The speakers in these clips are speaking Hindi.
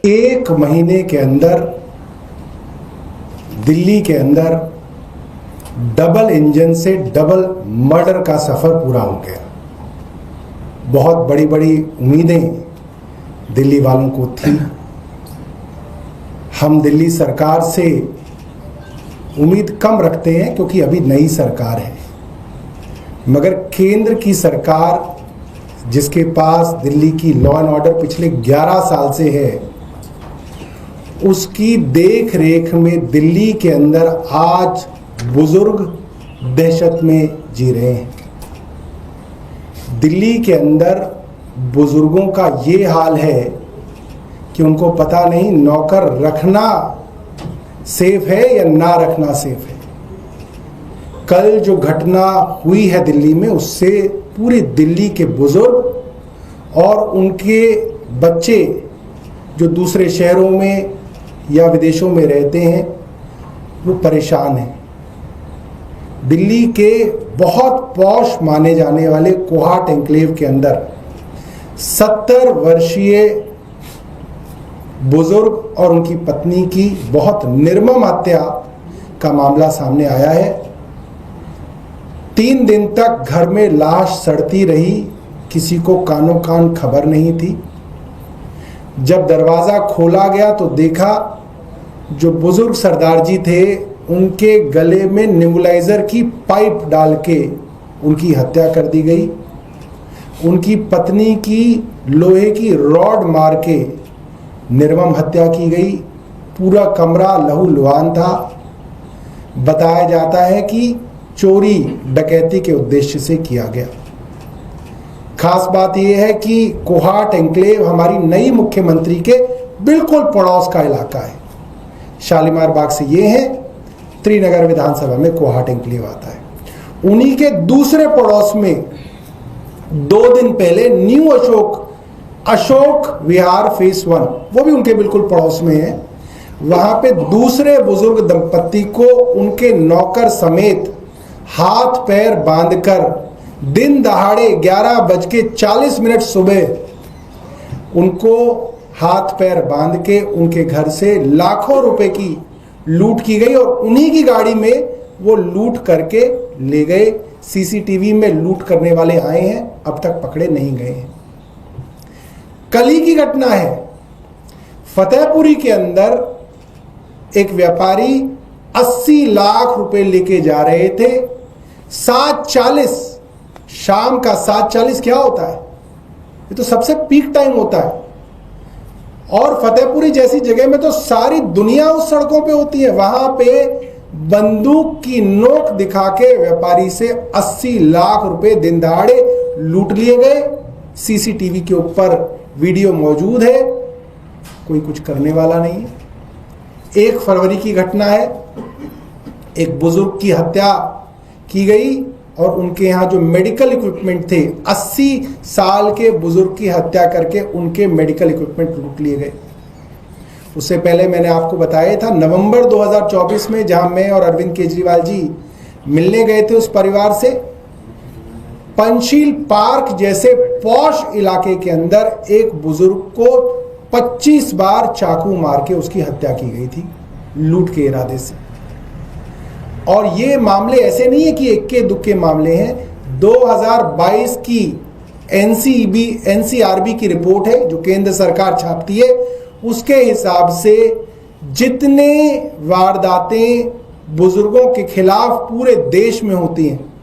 एक महीने के अंदर दिल्ली के अंदर डबल इंजन से डबल मर्डर का सफर पूरा हो गया। बहुत बड़ी बड़ी उम्मीदें दिल्ली वालों को थी। हम दिल्ली सरकार से उम्मीद कम रखते हैं क्योंकि अभी नई सरकार है, मगर केंद्र की सरकार जिसके पास दिल्ली की लॉ एंड ऑर्डर पिछले 11 साल से है, उसकी देख रेख में दिल्ली के अंदर आज बुजुर्ग दहशत में जी रहे हैं। दिल्ली के अंदर बुजुर्गों का ये हाल है कि उनको पता नहीं नौकर रखना सेफ है या ना रखना सेफ है। कल जो घटना हुई है दिल्ली में, उससे पूरी दिल्ली के बुजुर्ग और उनके बच्चे जो दूसरे शहरों में या विदेशों में रहते हैं वो परेशान हैं। दिल्ली के बहुत पॉश माने जाने वाले कोहाट एन्क्लेव के अंदर 70 वर्षीय बुजुर्ग और उनकी पत्नी की बहुत निर्मम हत्या का मामला सामने आया है। 3 दिन तक घर में लाश सड़ती रही, किसी को कानों कान खबर नहीं थी। जब दरवाज़ा खोला गया तो देखा जो बुजुर्ग सरदार जी थे उनके गले में नेबुलाइजर की पाइप डाल के उनकी हत्या कर दी गई। उनकी पत्नी की लोहे की रॉड मार के निर्मम हत्या की गई। पूरा कमरा लहूलुहान था। बताया जाता है कि चोरी डकैती के उद्देश्य से किया गया। खास बात यह है कि कोहाट एन्क्लेव हमारी नई मुख्यमंत्री के बिल्कुल पड़ोस का इलाका है। शालीमार बाग से ये है, त्रिनगर विधानसभा में कोहाट एन्क्लेव आता है। उन्हीं के दूसरे पड़ोस में 2 दिन पहले न्यू अशोक विहार फेस 1, वो भी उनके बिल्कुल पड़ोस में है। वहां पे दूसरे बुजुर्ग दंपत्ति को उनके नौकर समेत हाथ पैर बांधकर दिन दहाड़े 11:40 सुबह उनको हाथ पैर बांध के उनके घर से लाखों रुपए की लूट की गई और उन्हीं की गाड़ी में वो लूट करके ले गए। सीसीटीवी में लूट करने वाले आए हैं, अब तक पकड़े नहीं गए हैं। कल ही की घटना है, फतेहपुरी के अंदर एक व्यापारी 80 लाख रुपए लेके जा रहे थे। 7:40 शाम का 7:40 क्या होता है? ये तो सबसे पीक टाइम होता है। और फतेहपुरी जैसी जगह में तो सारी दुनिया उस सड़कों पे होती है। वहां पे बंदूक की नोक दिखा के व्यापारी से 80 लाख रुपए दिन दहाड़े लूट लिए गए। सीसीटीवी के ऊपर वीडियो मौजूद है, कोई कुछ करने वाला नहीं है। 1 फरवरी की घटना है, एक बुजुर्ग की हत्या की गई और उनके यहाँ जो मेडिकल इक्विपमेंट थे, 80 साल के बुजुर्ग की हत्या करके उनके मेडिकल इक्विपमेंट लूट लिए गए। उससे पहले मैंने आपको बताया था नवंबर 2024 में, जहां मैं और अरविंद केजरीवाल जी मिलने गए थे उस परिवार से, पंचशील पार्क जैसे पॉश इलाके के अंदर एक बुजुर्ग को 25 बार चाकू मार के उसकी हत्या की गई थी लूट के इरादे से। और ये मामले ऐसे नहीं है कि इक्के दुक्के मामले हैं। 2022 की एनसीआरबी की रिपोर्ट है जो केंद्र सरकार छापती है, उसके हिसाब से जितने वारदातें बुजुर्गों के खिलाफ पूरे देश में होती हैं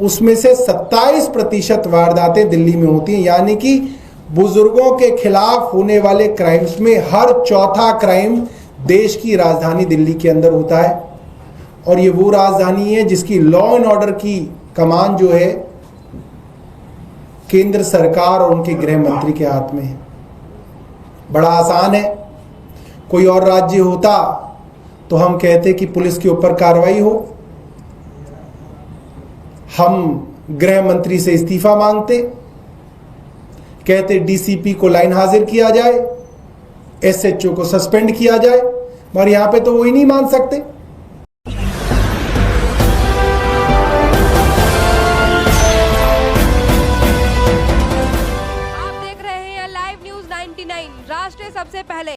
उसमें से 27% वारदातें दिल्ली में होती हैं। यानी कि बुजुर्गों के खिलाफ होने वाले क्राइम्स में हर चौथा क्राइम देश की राजधानी दिल्ली के अंदर होता है। और ये वो राजधानी है जिसकी लॉ एंड ऑर्डर की कमान जो है केंद्र सरकार और उनके गृह मंत्री के हाथ में है। बड़ा आसान है, कोई और राज्य होता तो हम कहते कि पुलिस के ऊपर कार्रवाई हो, हम गृह मंत्री से इस्तीफा मांगते, कहते डीसीपी को लाइन हाजिर किया जाए, एसएचओ को सस्पेंड किया जाए, मगर यहां पे तो वो ही नहीं मान सकते। आप देख रहे हैं लाइव न्यूज 99, राष्ट्र सबसे पहले।